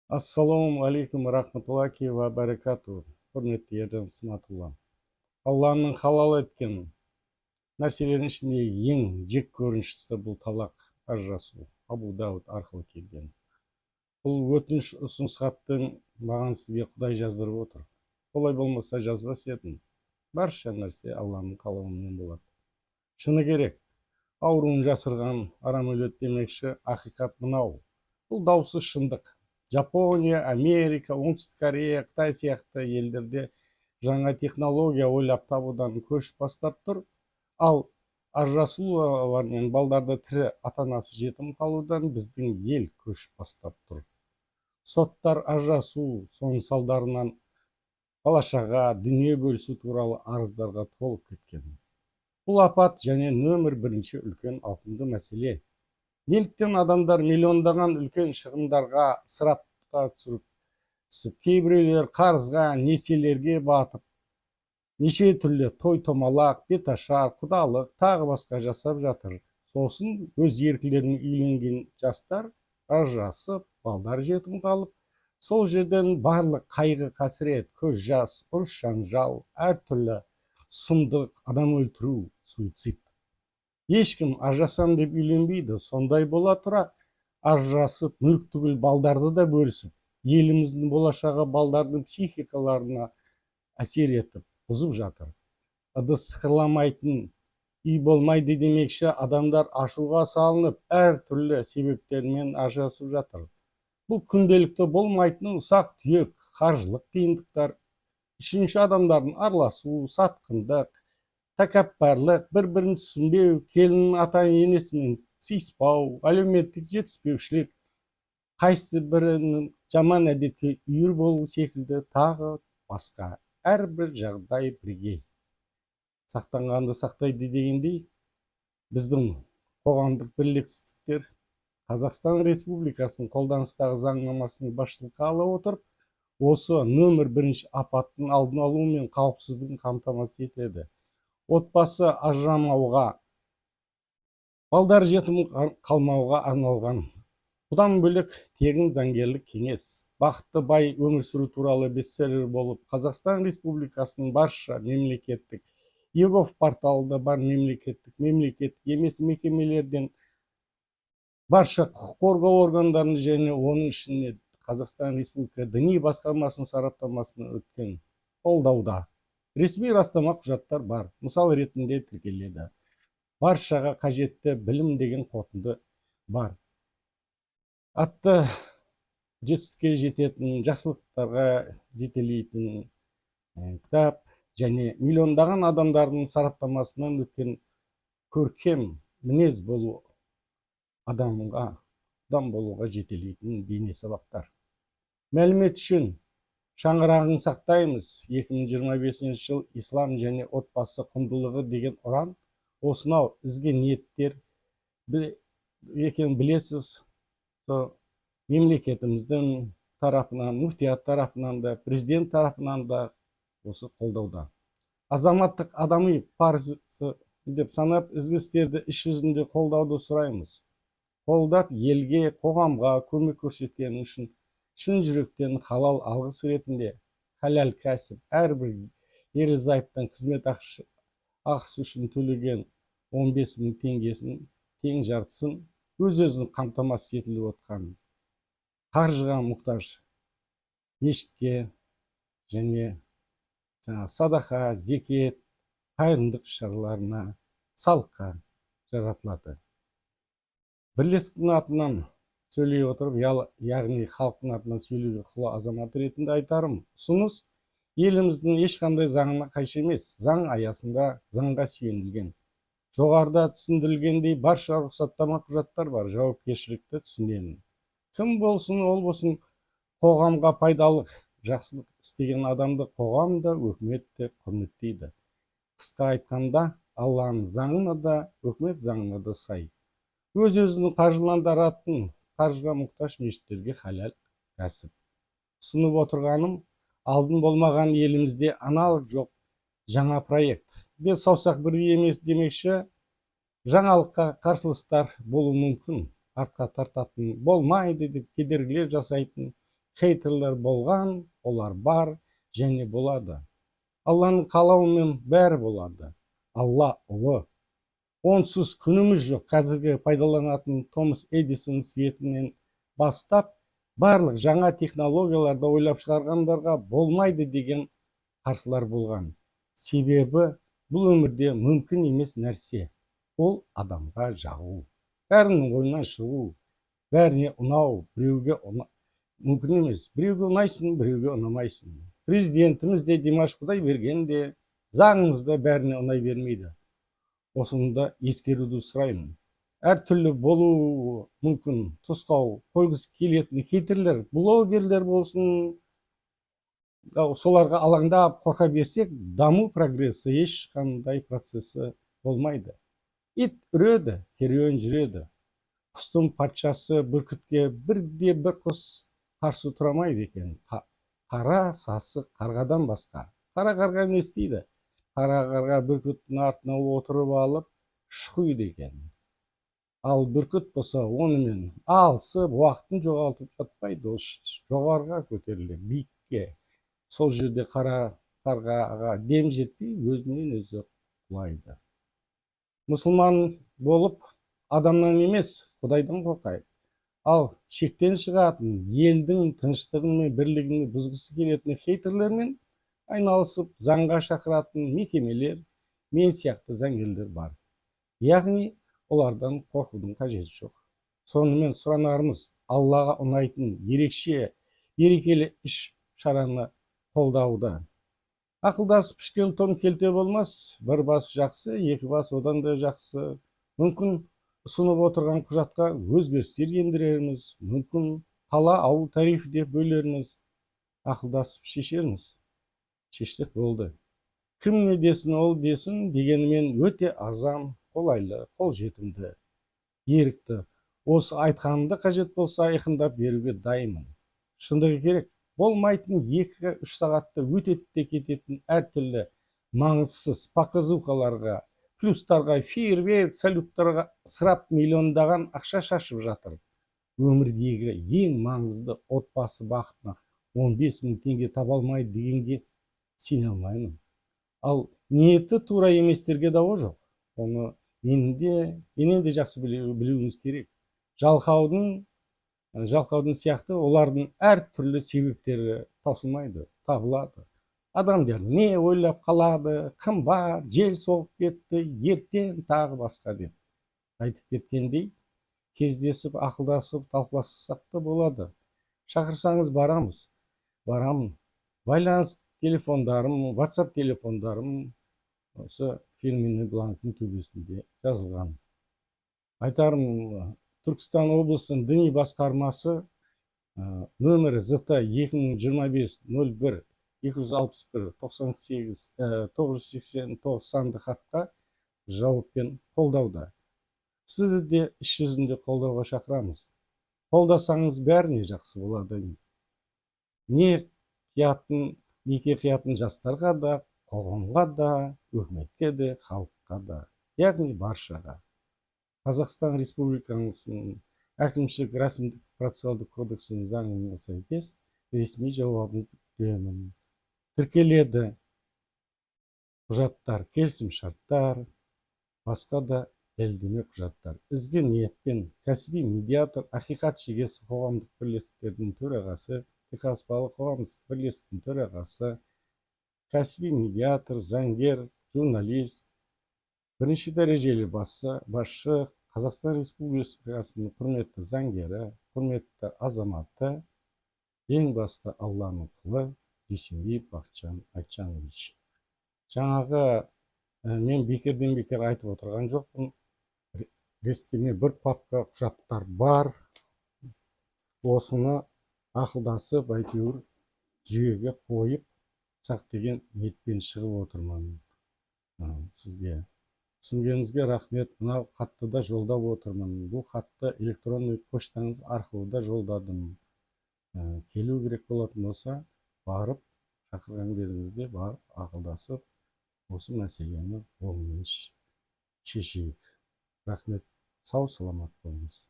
Ассаламу алейкум рахматуллахи ва баракату. Құрметті ержан сматулла. Алланың халал еткен нәрселердің ішінде ең жек көрінішісі бұл талақ, ажырасу. Абу Дауд арқылы келген. Бұл өтініш ұсыныс хаттың маған сізге Құдай жаздырып отыр. Олай болмаса жазбас едім. Барша нәрсе Алланың қалауымен болады. Шыны керек, ауруын жасырған арам өледі демекші, ақиқат мынау. Бұл даусыз шындық. Жапония, Америка, Оңтүстік Корея, Қытай сияқты елдерде жаңа технология ойлап табудан көш бастап тұр. Ал ажырасулар мен балдарды тірі ата-анасы жетім қалудан біздің ел көш бастап тұр. Соттар ажырасу, соның салдарынан бала-шаға дүние бөлісу туралы арыздарға толып кеткен. Бұл апат және нөмір бірінші үлкен ауқымды мәселе. Неліктен адамдар миллиондаған үлкен шығындарға, ысырапқа түсіп, кейбіреулер қарызға, несиелерге батып, неше түрлі той-томалақ, беташар, құдалық, тағы басқа жасап жатыр. Сосын өз еркілерімен үйленген жастар ажырасып, балдар жетім қалып, сол жерден барлық қайғы қасірет, көз жас, ұрыс жанжал, әртүрлі сұмдық, адам өлтіру, суицид. Ешкім ажырасам деп үйленбейді. Сондай бола тұра ажырасып, мүлік түгіл балдарды да бөлісіп, еліміздің болашағы балдардың психикаларына әсер етіп, бұзып жатыр. Ыдыс сықырламайтын үй болмайды демекші, адамдар ашуға салынып, әртүрлі себептермен ажырасып жатыр. Бұл күнделікті болмайтын ұсақ түйек, қаржылық қиындықтар, үшінші адамдардың араласу, сатқындық, тәкаппарлық, бір-бірін түсінбеу, келін ата-енесімен сыйыспау, әлеуметтік жетіспеушілік, қайсы бірінің жаман әдетке үйір болу секілді тағы басқа әрбір жағдай бірге. Сақтанғанды сақтайды дегендей, біздің қоғамдық бірлестіктер Қазақстан Республикасының қолданыстағы заңнамасын басшылыққа ала отырып, осы нөмір бірінші апаттың алдын алу мен қауіпсіздігін қамтамасыз етеді. Отбасы ажырамауға, балдар жетім қалмауға арналған. Бұдан бөлек тегін заңгерлік кеңес, бақытты бай өмір сүру туралы бестселлер болып, Қазақстан Республикасының барша мемлекеттік егов порталында бар мемлекеттік емес мекемелерден, барша құқық қорғау органдарының және оның ішіне Қазақстан Республика діни басқармасының сараптамасына өткен қолдауда ресми растама құжаттар бар, мысал ретінде тіркеледі. Баршаға қажетті білім деген қорытынды бар. Атты жетістікке жететін, жақсылықтарға жетелейтін кітап және миллиондаған адамдардың сараптамасынан өткен көркем мінез болу адам болуға жетелейтін бейне сабақтар. Мәлімет үшін шаңырағын сақтаймыз. 2025 жыл ислам және отбасы құндылығы деген ұран. Осынау ізгі ниеттер екенін білесіз. Мемлекетіміздің тарапынан, мүфтият тарапынан да, президент тарапынан да осы қолдауда. Азаматтық адами парызы деп санап, ізгі істерді іс жүзінде қолдауды сұраймыз. Қолдап, елге, қоғамға көмек көрсеткені үшін шын жүректен халал алғыс ретінде халал кәсіп әрбір ерлі-зайыптан қызмет ақысы үшін төлеген 15.000 теңгесін тең жартысын өз-өзін қамтамасыз етіліп отқан қаржыға мұқтаж мешітке және садақа, зекет, қайырымдылық шараларына, салыққа жаратылады. Бірлестіктің атынан сөйлей отырып, яғни халықтың атынан сөйлеуге құла азамат ретінде айтарым. Ұсыныс еліміздің ешқандай заңына қайшы емес, заң аясында заңға сүйенілген. Жоғарыда түсіндірілгендей барша рұқсаттама құжаттар бар, жауапкершілікті түсінемін. Кім болсын, ол болсын, қоғамға пайдалық, жақсылық істеген адамды қоғамда, өкімет те құрметтейді. Қысқа айтқанда, Алланың заңына да, өкімет заңына да сай. Өз-өзінің қаржыландыратын, қаржыға мұқтаж мешіттерге халал кәсіп. Ұсынып отырғаным, алдын болмаған елімізде аналог жоқ жаңа проект. Бес саусақ бірдей емес демекші, жаңалыққа қарсылыстар болуы мүмкін. Артқа тартатын болмайды деп кедергілер жасайтын хейтерлер болған, олар бар және болады. Алланың қалауымен бәрі болады. Алла ұлы. Онсыз күніміз жоқ. Қазіргі пайдаланатын Томас Эдисон светінен бастап, барлық жаңа технологияларды ойлап шығарғандарға болмайды деген қарсылар болған. Себебі бұл өмірде мүмкін емес нәрсе. Ол адамға жағу. Бәрінің ойынан шығу. Бәріне ұнау, біреуге мүмкін емес. Біреуге ұнайсың, біреуге ұнамайсың. Президентіміз де Димаш Құдайберген де, заңымыз да бәріне ұнай бермейді. Осыны да ескеруді сұраймын. Әртүрлі болу мүмкін, тұсқау, қойғысы келетін хейтерлер, блогерлер болсын, соларға алаңдап қорқа берсек, даму прогрессы ешқандай процесі болмайды. Ит үреді, керуен жүреді. Құстың патшасы бүркітке бірде-бір құс қарсы тұрамайды екен. Қара сасық қарғадан басқа. Қара қарға не істейді? Қара қарға бүркіттің артына отырып алып шұқиды екен. Ал бүркіт болса онымен алысып, уақытын жоғалтып жатпайды. Ол жоғарыға көтеріледі, биікке. Сол жерде қара қарғаға дем жетпей, өзінен өзі құлайды. Мұсылман болып адамнан емес, Құдайдан қорқайық. Ал шектен шығатын, елдің тыныштығы мен бірлігін бұзғысы келетін хейтерлермен айналысып, заңға шақыратын мекемелер, мен сияқты заңгерлер бар. Яғни олардан қорқудың қажеті жоқ. Сонымен сұранарымыз, Аллаға ұнайтын ерекше, берекелі іс шараны қолдауда. Ақылдасып пішкен тон келте болмас, бір бас жақсы, екі бас одан да жақсы. Мүмкін ұсынып отырған құжатқа өзгерістер ендірерміз, мүмкін қала ауыл тарифі деп бөлерміз. Ақылдасып шешерміз. Шешсек болды. Кім не десін, ол десін дегенімен өте арзан, қолайлы, қолжетімді, ерікті. Осы айтқанымды қажет болса айқындап беруге дайынмын. Шындығы керек. Болмайтын 2-3 сағатта өтеді де кететін әртүрлі маңызсыз показухаларға, плюстарға, фейерверк, салюттарға сырап миллиондаған ақша шашып жатыр. Өмірдегі ең маңызды отбасы бақытына 15 000 теңге таба алмайды дегенге сене алмаймын. Ал ниеті тура еместерге дауы жоқ. Оны менен де жақсы білуіміз керек. Жалқаудың сияқты олардың әртүрлі себептері таусылмайды, табылады. Адамдар не ойлап қалады, кім бар, жел соғып кетті, ертең тағы басқа деп. Айтып кеткендей, кездесіп, ақылдасып, талқылассақ та болады. Шақырсаңыз барамыз. Барамын. Байланыс телефондарым, WhatsApp телефондарым осы фирменный бланктың төбесінде жазылған. Айтарым, Түркістан облысының діни басқармасы нөмірі ЗТ 2025-01-261-98-989 санды хатқа жауаппен қолдауда. Сізді де іс жүзінде қолдауға шақырамыз. Қолдасаңыз бәріне жақсы болады. Неке қиятын жастарға да, қоғамға да, өкіметке де, халыққа да, яғни баршаға. Қазақстан Республикасының әкімшілік рәсімдік процессуалдық кодексінің заңына сәйкес ресми жауабын күтемін. Тіркеледі құжаттар, келісімшарттар, басқа да дәлелдеме құжаттар. Ізгі ниетпен кәсіби медиатор, ақиқат шегесі қоғамдық бірлестіктердің төрағасы, Техаспалы қоғамдық бірлестіктің төрағасы, кәсіби медиатор, заңгер, журналист, бірінші дәрежелі басшы, Қазақстан Республикасының құрметті заңгері, құрметті азаматы, ең басты Алланың құлы Дүйсенбиев Бақытжан Айтжанович. Жаңағы мен бекерден бекер айтып отырған жоқпын. Рестеме бір папка құжаттар бар. Осыны ақылдасып, әйтеуір жүйеге қойып сақ деген ниетпен шығып отырмын сізге. Түсінгеніңізге рахмет. Мынау хатты да жолдап отырмын. Бұл хатты электронный поштаңыз арқылы да жолдадым. Келу керек болатын болса, барып, шақырған кезіңізде барып, ақылдасып, осы мәселені оңымен шешейік. Рахмет. Сау, саламат болыңыз.